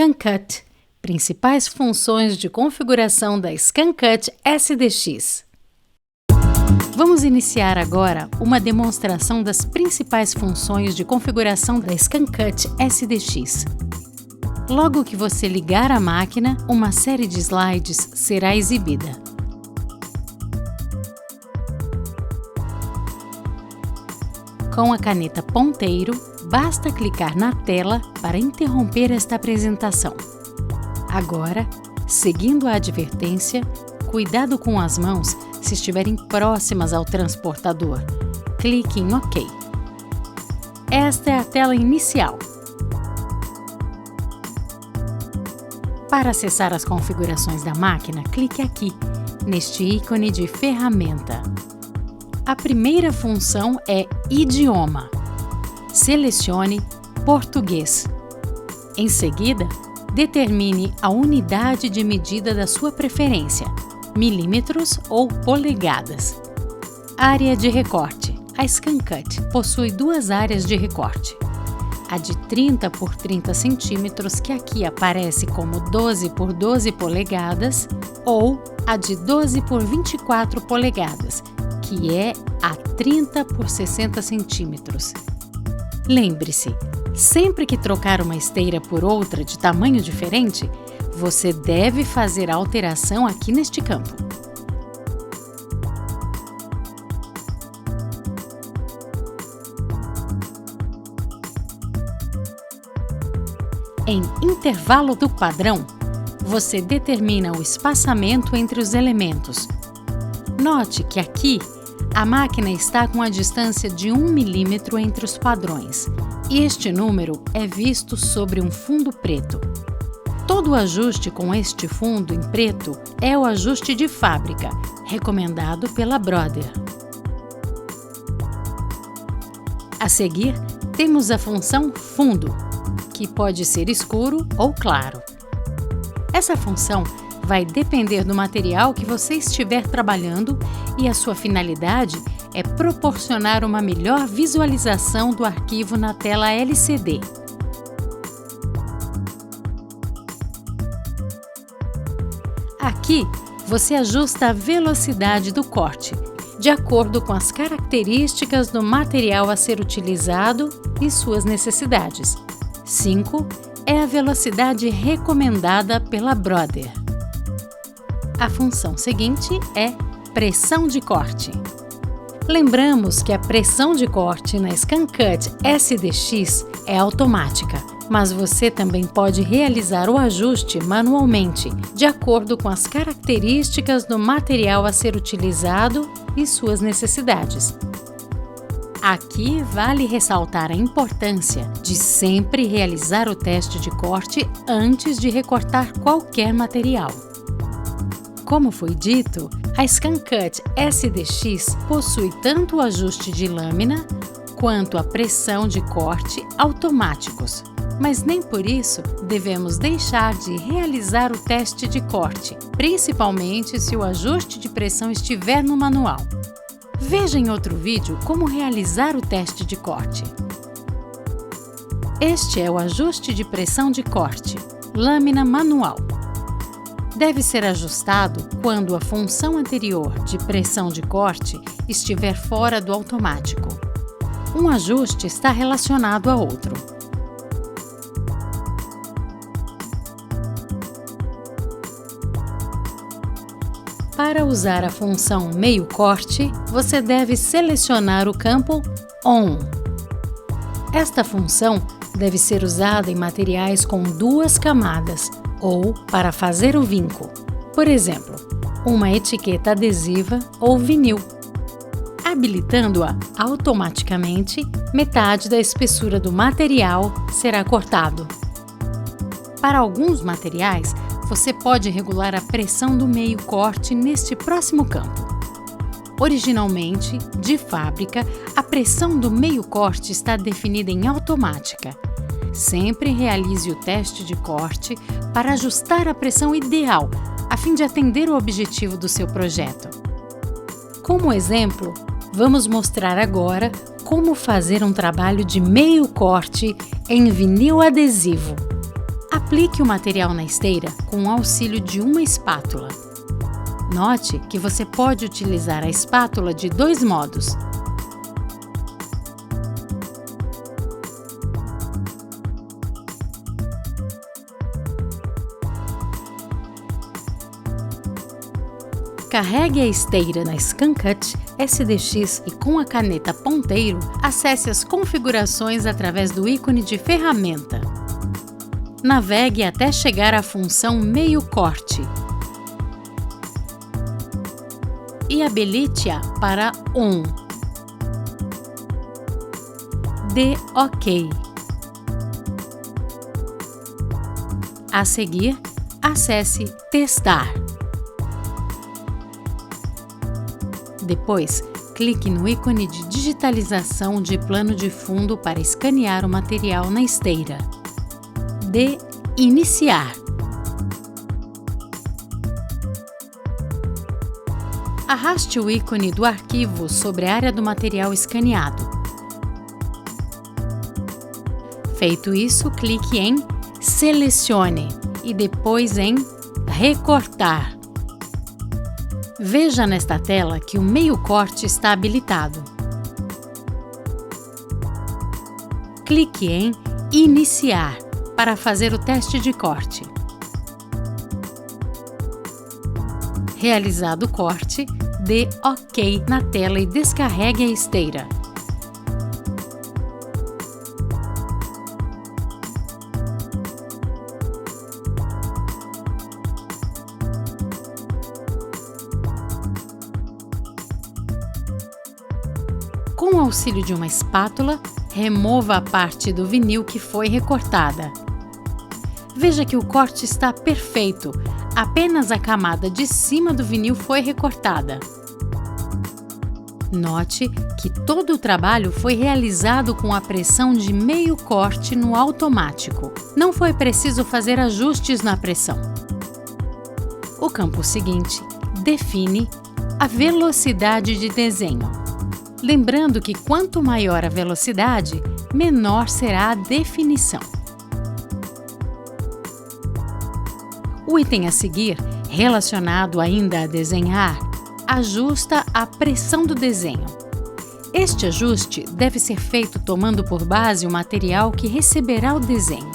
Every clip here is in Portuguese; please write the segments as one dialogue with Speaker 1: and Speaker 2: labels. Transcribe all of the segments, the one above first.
Speaker 1: ScanCut. Principais funções de configuração da ScanCut SDX. Vamos iniciar agora uma demonstração das principais funções de configuração da ScanCut SDX. Logo que você ligar a máquina, uma série de slides será exibida. Com a caneta ponteiro, basta clicar na tela para interromper esta apresentação. Agora, seguindo a advertência, cuidado com as mãos se estiverem próximas ao transportador. Clique em OK. Esta é a tela inicial. Para acessar as configurações da máquina, clique aqui, neste ícone de ferramenta. A primeira função é Idioma. Selecione Português. Em seguida, determine a unidade de medida da sua preferência, milímetros ou polegadas. Área de recorte. A ScanCut possui duas áreas de recorte. A de 30 por 30 centímetros, que aqui aparece como 12 por 12 polegadas, ou a de 12 por 24 polegadas, que é a 30 por 60 centímetros. Lembre-se, sempre que trocar uma esteira por outra de tamanho diferente, você deve fazer a alteração aqui neste campo. Em intervalo do padrão, você determina o espaçamento entre os elementos. Note que aqui a máquina está com a distância de 1 milímetro entre os padrões, e este número é visto sobre um fundo preto. Todo ajuste com este fundo em preto é o ajuste de fábrica, recomendado pela Brother. A seguir, temos a função Fundo, que pode ser escuro ou claro. Essa função vai depender do material que você estiver trabalhando e a sua finalidade é proporcionar uma melhor visualização do arquivo na tela LCD. Aqui, você ajusta a velocidade do corte, de acordo com as características do material a ser utilizado e suas necessidades. 5 é a velocidade recomendada pela Brother. A função seguinte é Pressão de corte. Lembramos que a pressão de corte na ScanCut SDX é automática, mas você também pode realizar o ajuste manualmente, de acordo com as características do material a ser utilizado e suas necessidades. Aqui vale ressaltar a importância de sempre realizar o teste de corte antes de recortar qualquer material. Como foi dito, a ScanCut SDX possui tanto o ajuste de lâmina quanto a pressão de corte automáticos, mas nem por isso devemos deixar de realizar o teste de corte, principalmente se o ajuste de pressão estiver no manual. Veja em outro vídeo como realizar o teste de corte. Este é o ajuste de pressão de corte, lâmina manual. Deve ser ajustado quando a função anterior de pressão de corte estiver fora do automático. Um ajuste está relacionado a outro. Para usar a função meio corte, você deve selecionar o campo On. Esta função deve ser usada em materiais com duas camadas ou para fazer o vinco, por exemplo, uma etiqueta adesiva ou vinil. Habilitando-a automaticamente, metade da espessura do material será cortado. Para alguns materiais, você pode regular a pressão do meio corte neste próximo campo. Originalmente, de fábrica, a pressão do meio corte está definida em automática. Sempre realize o teste de corte para ajustar a pressão ideal, a fim de atender o objetivo do seu projeto. Como exemplo, vamos mostrar agora como fazer um trabalho de meio corte em vinil adesivo. Aplique o material na esteira com o auxílio de uma espátula. Note que você pode utilizar a espátula de dois modos. Carregue a esteira na ScanCut SDX e com a caneta ponteiro, acesse as configurações através do ícone de ferramenta. Navegue até chegar à função meio corte e habilite-a para On. Dê OK. A seguir, acesse Testar. Depois, clique no ícone de digitalização de plano de fundo para escanear o material na esteira. Dê Iniciar. Arraste o ícone do arquivo sobre a área do material escaneado. Feito isso, clique em Selecione e depois em Recortar. Veja nesta tela que o meio corte está habilitado. Clique em Iniciar para fazer o teste de corte. Realizado o corte, dê OK na tela e descarregue a esteira. Com o auxílio de uma espátula, remova a parte do vinil que foi recortada. Veja que o corte está perfeito, apenas a camada de cima do vinil foi recortada. Note que todo o trabalho foi realizado com a pressão de meio corte no automático. Não foi preciso fazer ajustes na pressão. O campo seguinte define a velocidade de desenho. Lembrando que quanto maior a velocidade, menor será a definição. O item a seguir, relacionado ainda a desenhar, ajusta a pressão do desenho. Este ajuste deve ser feito tomando por base o material que receberá o desenho.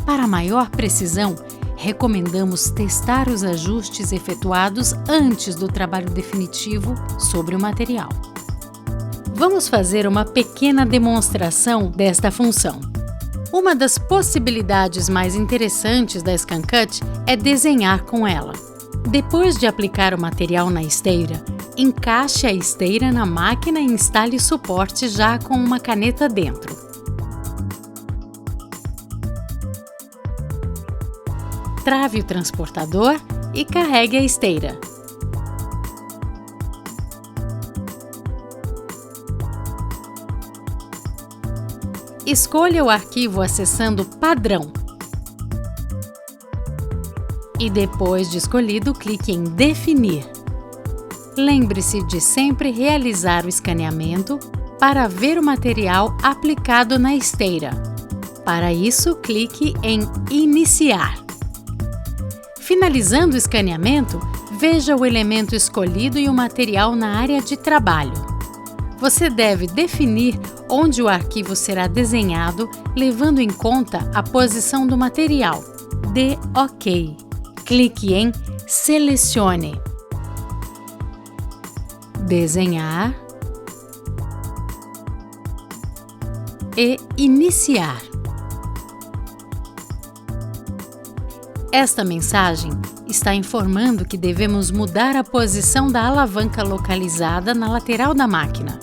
Speaker 1: Para maior precisão, recomendamos testar os ajustes efetuados antes do trabalho definitivo sobre o material. Vamos fazer uma pequena demonstração desta função. Uma das possibilidades mais interessantes da ScanCut é desenhar com ela. Depois de aplicar o material na esteira, encaixe a esteira na máquina e instale o suporte já com uma caneta dentro. Trave o transportador e carregue a esteira. Escolha o arquivo acessando Padrão. E depois de escolhido, clique em Definir. Lembre-se de sempre realizar o escaneamento para ver o material aplicado na esteira. Para isso, clique em Iniciar. Finalizando o escaneamento, veja o elemento escolhido e o material na área de trabalho. Você deve definir onde o arquivo será desenhado, levando em conta a posição do material. Dê OK. Clique em Selecione. Desenhar e Iniciar. Esta mensagem está informando que devemos mudar a posição da alavanca localizada na lateral da máquina.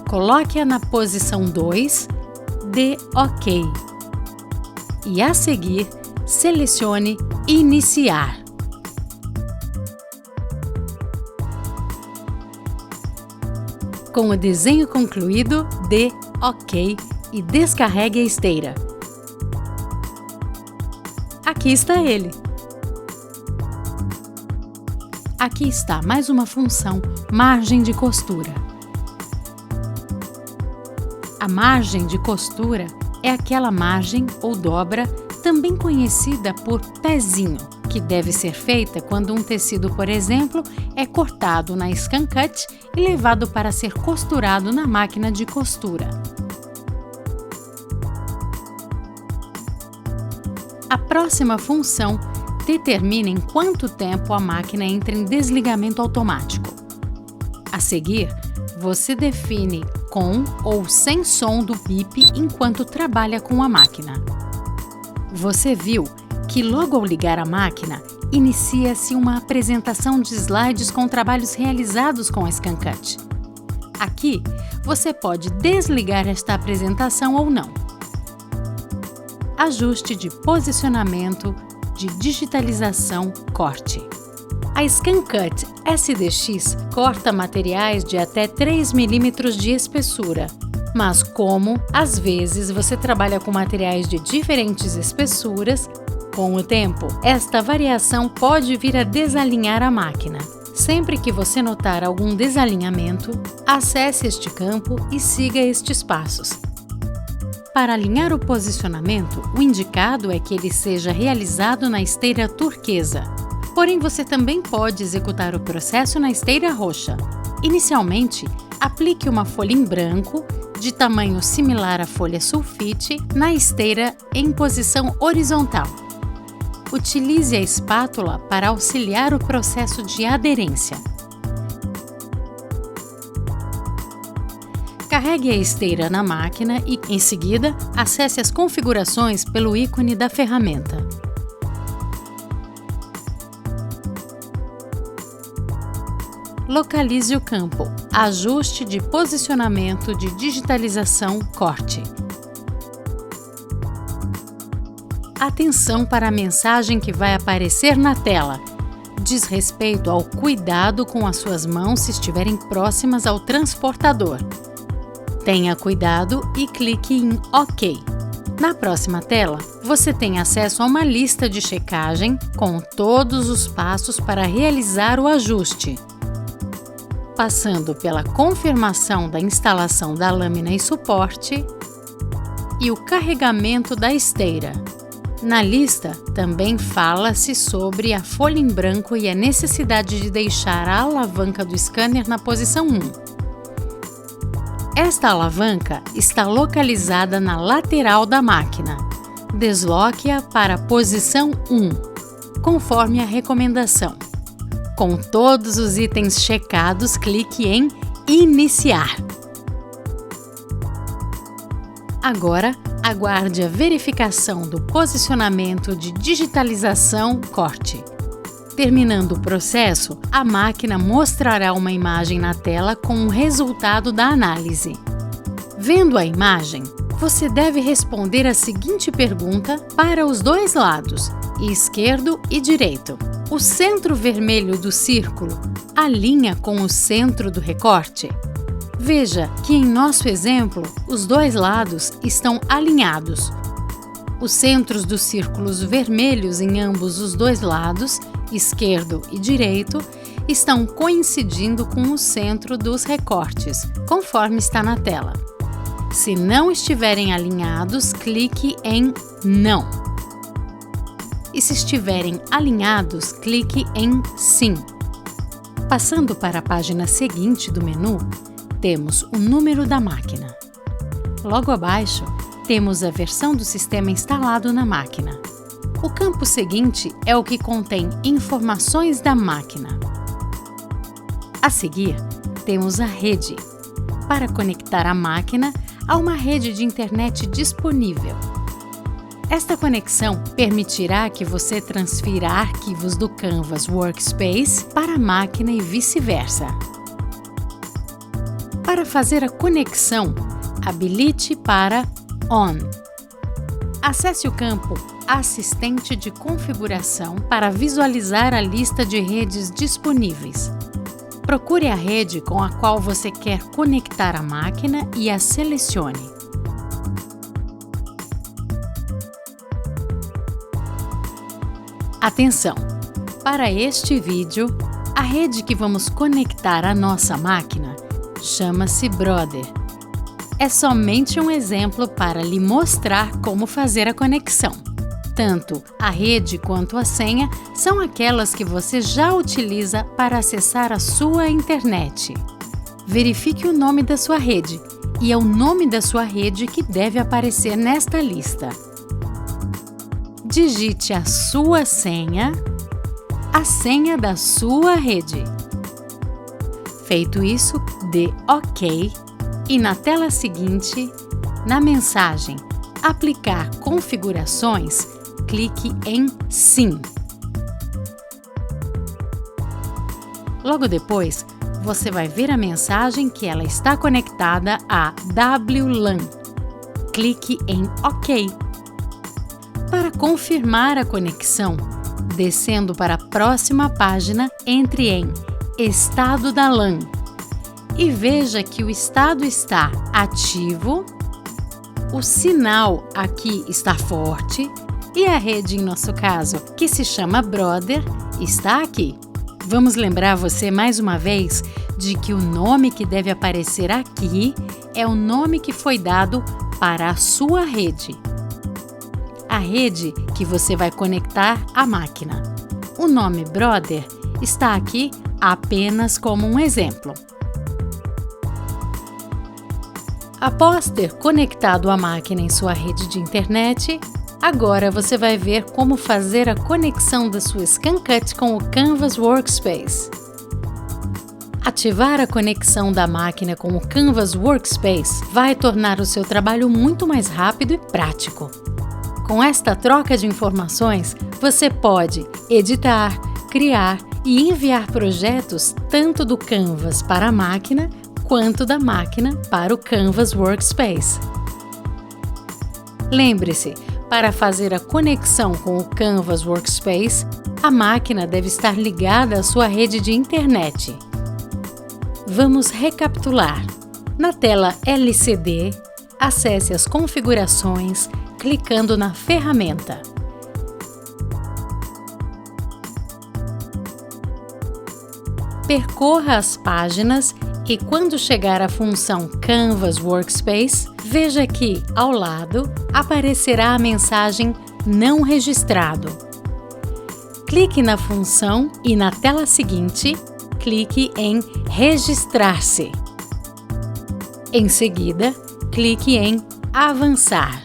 Speaker 1: Coloque-a na posição 2, dê OK. E a seguir, selecione Iniciar. Com o desenho concluído, dê OK e descarregue a esteira. Aqui está ele. Aqui está mais uma função, margem de costura. A margem de costura é aquela margem ou dobra, também conhecida por pezinho, que deve ser feita quando um tecido, por exemplo, é cortado na scan cut e levado para ser costurado na máquina de costura. A próxima função determina em quanto tempo a máquina entra em desligamento automático. A seguir, você define com ou sem som do bip enquanto trabalha com a máquina. Você viu que logo ao ligar a máquina, inicia-se uma apresentação de slides com trabalhos realizados com a scan cut. Aqui, você pode desligar esta apresentação ou não. Ajuste de posicionamento, de digitalização, corte. A Scan Cut SDX corta materiais de até 3 mm de espessura, mas como, às vezes, você trabalha com materiais de diferentes espessuras, com o tempo, esta variação pode vir a desalinhar a máquina. Sempre que você notar algum desalinhamento, acesse este campo e siga estes passos. Para alinhar o posicionamento, o indicado é que ele seja realizado na esteira turquesa. Porém, você também pode executar o processo na esteira roxa. Inicialmente, aplique uma folha em branco, de tamanho similar à folha sulfite, na esteira em posição horizontal. Utilize a espátula para auxiliar o processo de aderência. Carregue a esteira na máquina e, em seguida, acesse as configurações pelo ícone da ferramenta. Localize o campo Ajuste de posicionamento de digitalização corte. Atenção para a mensagem que vai aparecer na tela. Diz respeito ao cuidado com as suas mãos se estiverem próximas ao transportador. Tenha cuidado e clique em OK. Na próxima tela, você tem acesso a uma lista de checagem com todos os passos para realizar o ajuste, passando pela confirmação da instalação da lâmina e suporte e o carregamento da esteira. Na lista, também fala-se sobre a folha em branco e a necessidade de deixar a alavanca do scanner na posição 1. Esta alavanca está localizada na lateral da máquina. Desloque-a para a posição 1, conforme a recomendação. Com todos os itens checados, clique em Iniciar. Agora, aguarde a verificação do posicionamento de digitalização corte. Terminando o processo, a máquina mostrará uma imagem na tela com o resultado da análise. Vendo a imagem, você deve responder a seguinte pergunta para os dois lados, esquerdo e direito. O centro vermelho do círculo alinha com o centro do recorte? Veja que em nosso exemplo, os dois lados estão alinhados. Os centros dos círculos vermelhos em ambos os dois lados, esquerdo e direito, estão coincidindo com o centro dos recortes, conforme está na tela. Se não estiverem alinhados, clique em Não. E se estiverem alinhados, clique em Sim. Passando para a página seguinte do menu, temos o número da máquina. Logo abaixo, temos a versão do sistema instalado na máquina. O campo seguinte é o que contém informações da máquina. A seguir, temos a rede, para conectar a máquina a uma rede de internet disponível. Esta conexão permitirá que você transfira arquivos do Canvas Workspace para a máquina e vice-versa. Para fazer a conexão, habilite para On. Acesse o campo Assistente de configuração para visualizar a lista de redes disponíveis. Procure a rede com a qual você quer conectar a máquina e a selecione. Atenção! Para este vídeo, a rede que vamos conectar à nossa máquina chama-se Brother. é somente um exemplo para lhe mostrar como fazer a conexão. Tanto a rede quanto a senha são aquelas que você já utiliza para acessar a sua internet. Verifique o nome da sua rede, e é o nome da sua rede que deve aparecer nesta lista. Digite a sua senha, a senha da sua rede. Feito isso, dê OK e na tela seguinte, na mensagem Aplicar configurações, clique em Sim. Logo depois, você vai ver a mensagem que ela está conectada a WLAN. Clique em OK. Para confirmar a conexão, descendo para a próxima página, entre em Estado da LAN e veja que o estado está ativo, o sinal aqui está forte e a rede, em nosso caso, que se chama Brother, está aqui. Vamos lembrar você mais uma vez de que o nome que deve aparecer aqui é o nome que foi dado para a sua rede. A rede que você vai conectar à máquina. O nome Brother está aqui apenas como um exemplo. Após ter conectado a máquina em sua rede de internet, agora você vai ver como fazer a conexão da sua ScanCut com o Canvas Workspace. Ativar a conexão da máquina com o Canvas Workspace vai tornar o seu trabalho muito mais rápido e prático. Com esta troca de informações, você pode editar, criar e enviar projetos tanto do Canvas para a máquina quanto da máquina para o Canvas Workspace. Lembre-se, para fazer a conexão com o Canvas Workspace, a máquina deve estar ligada à sua rede de internet. Vamos recapitular. Na tela LCD, acesse as configurações clicando na ferramenta. Percorra as páginas e quando chegar à função Canvas Workspace, veja que, ao lado, aparecerá a mensagem Não registrado. Clique na função e na tela seguinte, clique em Registrar-se. Em seguida, clique em Avançar.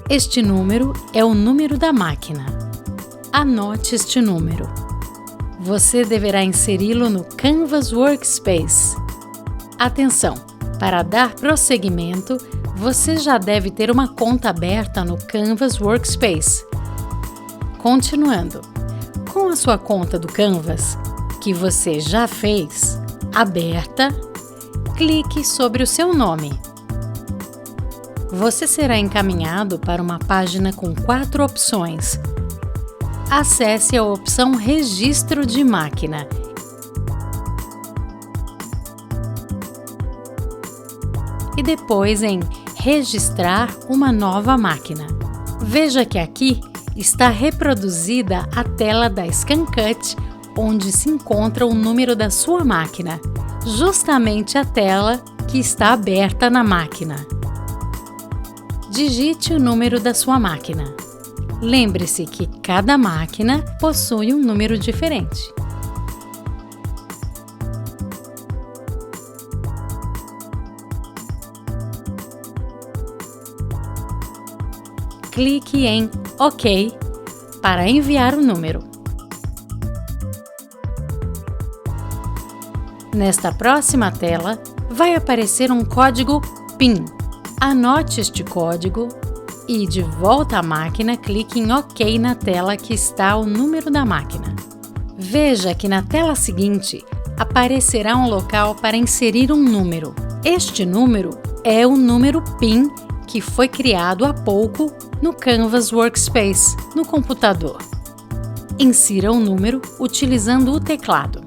Speaker 1: Este número é o número da máquina. Anote este número. Você deverá inseri-lo no Canvas Workspace. Atenção! Para dar prosseguimento, você já deve ter uma conta aberta no Canvas Workspace. Continuando, com a sua conta do Canvas, que você já fez, aberta, clique sobre o seu nome. Você será encaminhado para uma página com 4 opções. Acesse a opção Registro de máquina. E depois em Registrar uma nova máquina. Veja que aqui está reproduzida a tela da ScanCut, onde se encontra o número da sua máquina, justamente a tela que está aberta na máquina. Digite o número da sua máquina. Lembre-se que cada máquina possui um número diferente. Clique em OK para enviar o número. Nesta próxima tela, vai aparecer um código PIN. Anote este código e, de volta à máquina, clique em OK na tela que está o número da máquina. Veja que na tela seguinte aparecerá um local para inserir um número. Este número é o número PIN que foi criado há pouco no Canvas Workspace, no computador. Insira o número utilizando o teclado.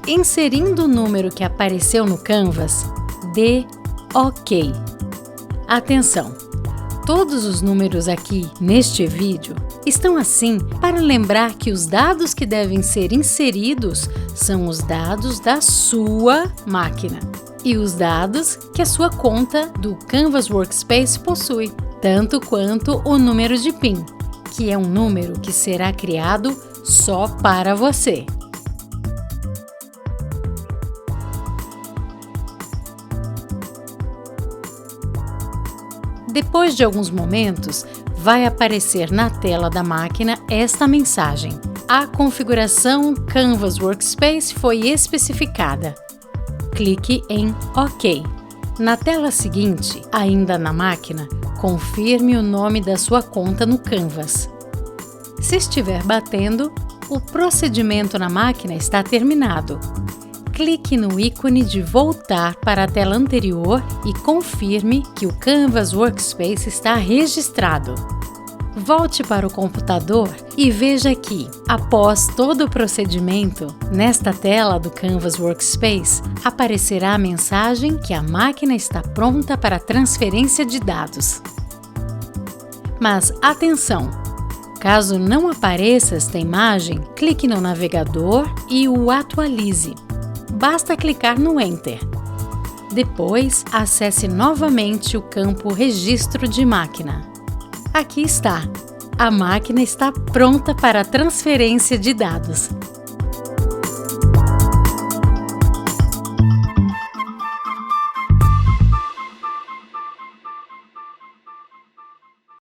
Speaker 1: Inserindo o número que apareceu no Canvas, dê OK. Atenção! Todos os números aqui neste vídeo estão assim para lembrar que os dados que devem ser inseridos são os dados da sua máquina e os dados que a sua conta do Canvas Workspace possui, tanto quanto o número de PIN, que é um número que será criado só para você. Depois de alguns momentos, vai aparecer na tela da máquina esta mensagem: a configuração Canvas Workspace foi especificada. Clique em OK. Na tela seguinte, ainda na máquina, confirme o nome da sua conta no Canvas. Se estiver batendo, o procedimento na máquina está terminado. Clique no ícone de voltar para a tela anterior e confirme que o Canvas Workspace está registrado. Volte para o computador e veja que, após todo o procedimento, nesta tela do Canvas Workspace, aparecerá a mensagem que a máquina está pronta para a transferência de dados. Mas atenção! Caso não apareça esta imagem, clique no navegador e o atualize. Basta clicar no Enter. Depois, acesse novamente o campo Registro de máquina. Aqui está! A máquina está pronta para a transferência de dados.